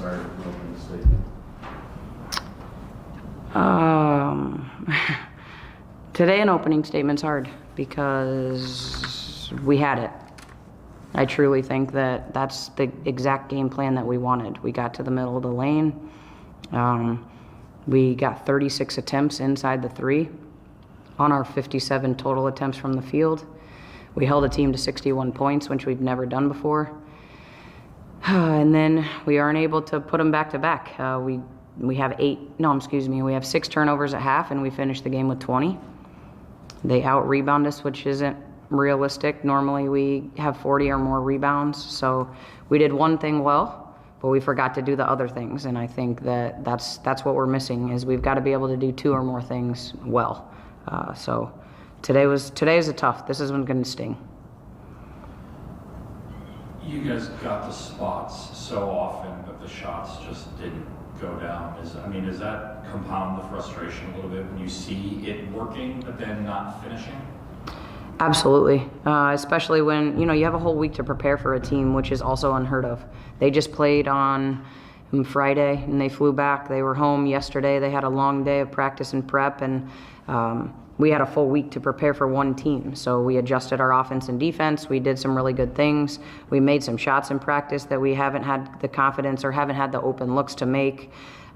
start with an opening statement? Today an opening statement's hard because we had it. I truly think that that's the exact game plan that we wanted. We got to the middle of the lane. We got 36 attempts inside the 3 on our 57 total attempts from the field. We held a team to 61 points, which we've never done before. And then we aren't able to put them back to back. We have 6 turnovers at half, and we finished the game with 20. They out-rebound us, which isn't realistic. Normally we have 40 or more rebounds. So we did one thing well, but we forgot to do the other things. And I think that that's what we're missing, is we've got to be able to do 2 or more things well. So today is a tough. This is going to sting. You guys got the spots so often, but the shots just didn't go down. Does that compound the frustration a little bit when you see it working, but then not finishing? Absolutely, especially when you have a whole week to prepare for a team, which is also unheard of. They just played on Friday and they flew back. They were home yesterday. They had a long day of practice and prep, and we had a full week to prepare for one team. So we adjusted our offense and defense. We did some really good things. We made some shots in practice that we haven't had the confidence or haven't had the open looks to make.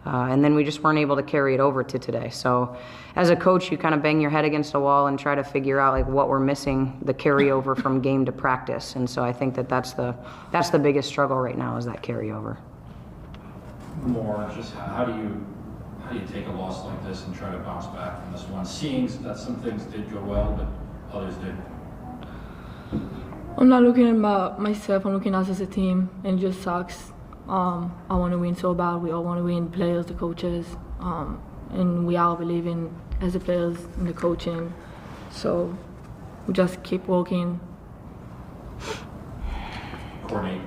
And then we just weren't able to carry it over to today. So as a coach, you kind of bang your head against a wall and try to figure out what we're missing, the carryover from game to practice. And so I think that's the biggest struggle right now, is that carryover. More just how do you take a loss like this and try to bounce back from this one, seeing that some things did go well, but others didn't? I'm not looking at myself, I'm looking at us as a team, and it just sucks. I want to win so bad. We all want to win, players, the coaches, and we all believe in, as the players, in the coaching. So we just keep working. Courtney,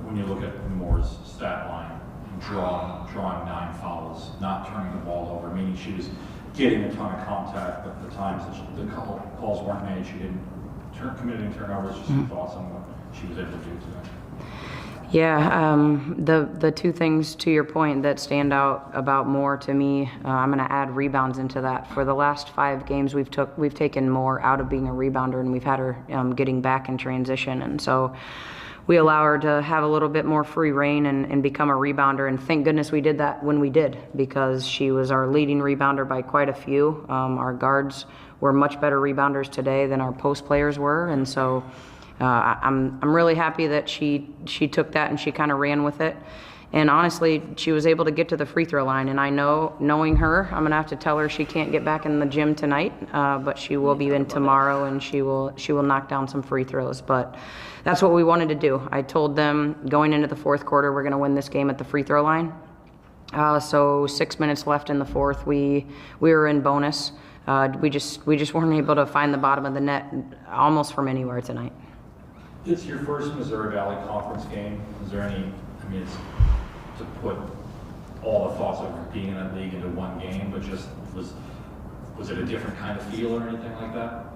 when you look at Moore's stat line, drawing 9 fouls, not turning the ball over, meaning she was getting a ton of contact, but the times that the calls weren't made, she didn't commit any turnovers. Just some thoughts on what she was able to do today. Yeah, the 2 things to your point that stand out about Moore to me, I'm going to add rebounds into that. For the last 5 games, we've taken Moore out of being a rebounder, and we've had her getting back in transition, and so we allow her to have a little bit more free reign and become a rebounder. And thank goodness we did that when we did, because she was our leading rebounder by quite a few. Our guards were much better rebounders today than our post players were, and so I'm really happy that she took that and she kind of ran with it. And honestly, she was able to get to the free throw line. And I know, knowing her, I'm gonna have to tell her she can't get back in the gym tonight, but she will be in tomorrow, and she will knock down some free throws. But that's what we wanted to do. I told them going into the 4th quarter, we're gonna win this game at the free throw line. So 6 minutes left in the 4th, we were in bonus. We just weren't able to find the bottom of the net almost from anywhere tonight. It's your first Missouri Valley Conference game. Is there any, it's to put all the thoughts of being in that league into one game, but just was it a different kind of feel or anything like that?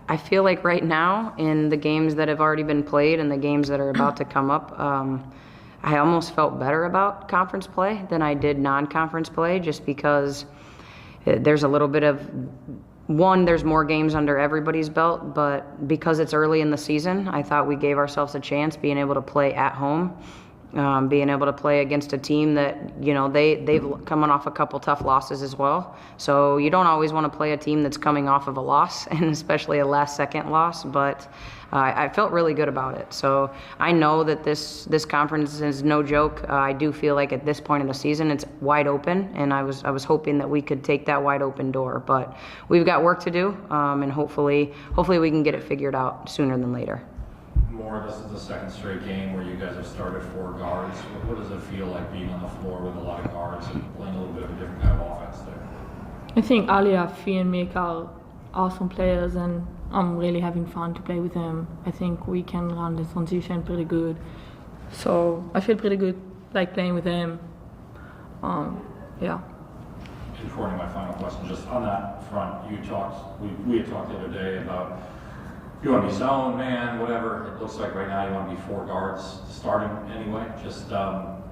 I feel like right now, in the games that have already been played and the games that are about to come up, I almost felt better about conference play than I did non-conference play, just because there's a little bit of, there's more games under everybody's belt, but because it's early in the season, I thought we gave ourselves a chance being able to play at home, being able to play against a team that, they've coming off a couple tough losses as well. So you don't always want to play a team that's coming off of a loss, and especially a last-second loss, but I felt really good about it. So I know that this conference is no joke. I do feel like at this point in the season it's wide open, and I was hoping that we could take that wide open door. But we've got work to do, and hopefully we can get it figured out sooner than later. More, this is the 2nd straight game where you guys have started 4 guards. What does it feel like being on the floor with a lot of guards and playing a little bit of a different kind of offense there? I think Alia, Fee, and Mick are awesome players, and I'm really having fun to play with them. I think we can run the transition pretty good. So I feel pretty good playing with them. Yeah. And Courtney, my final question, just on that front, we had talked the other day about you want to be zone, man, whatever. It looks like right now you want to be 4 guards starting anyway. Just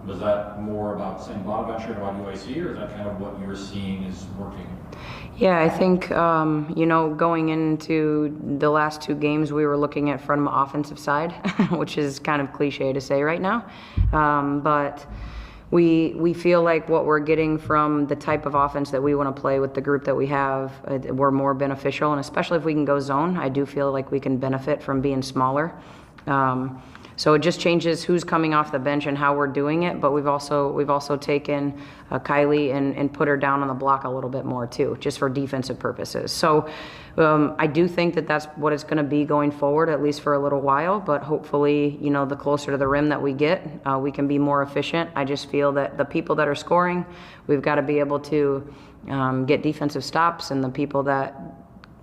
was that more about St. Bonaventure and about UIC, or is that kind of what you're seeing is working? Yeah, I think, you know, going into the last 2 games, we were looking at from the offensive side, which is kind of cliche to say right now. But we feel like what we're getting from the type of offense that we want to play with the group that we have, we're more beneficial. And especially if we can go zone, I do feel like we can benefit from being smaller. So it just changes who's coming off the bench and how we're doing it. But we've also taken Kylie and put her down on the block a little bit more too, just for defensive purposes. So I do think that that's what it's going to be going forward, at least for a little while. But hopefully, you know, the closer to the rim that we get, we can be more efficient. I just feel that the people that are scoring, we've got to be able to get defensive stops, and the people that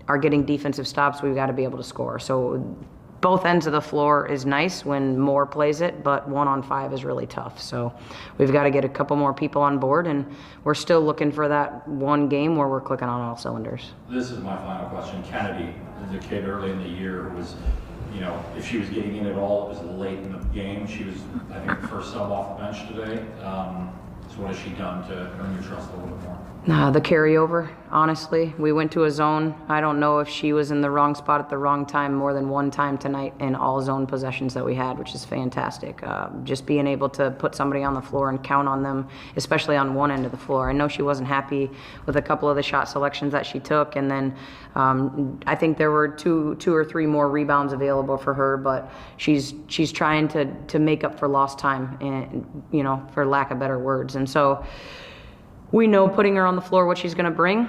are getting defensive stops, we've got to be able to score. So both ends of the floor is nice when Moore plays it, but 1-on-5 is really tough. So we've got to get a couple more people on board, and we're still looking for that one game where we're clicking on all cylinders. This is my final question. Kennedy is a kid early in the year who was, you know, if she was getting in at all, it was late in the game. She was, I think, the first sub off the bench today. So what has she done to earn your trust a little bit more? The carryover, honestly. We went to a zone. I don't know if she was in the wrong spot at the wrong time more than one time tonight in all zone possessions that we had, which is fantastic. Just being able to put somebody on the floor and count on them, especially on one end of the floor. I know she wasn't happy with a couple of the shot selections that she took, and then I think there were two or three more rebounds available for her, but she's trying to make up for lost time, and, you know, for lack of better words. And so we know putting her on the floor what she's going to bring.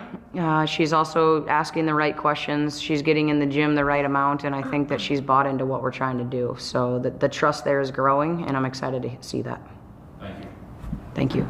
She's also asking the right questions. She's getting in the gym the right amount, and I think that she's bought into what we're trying to do. So the trust there is growing, and I'm excited to see that. Thank you. Thank you.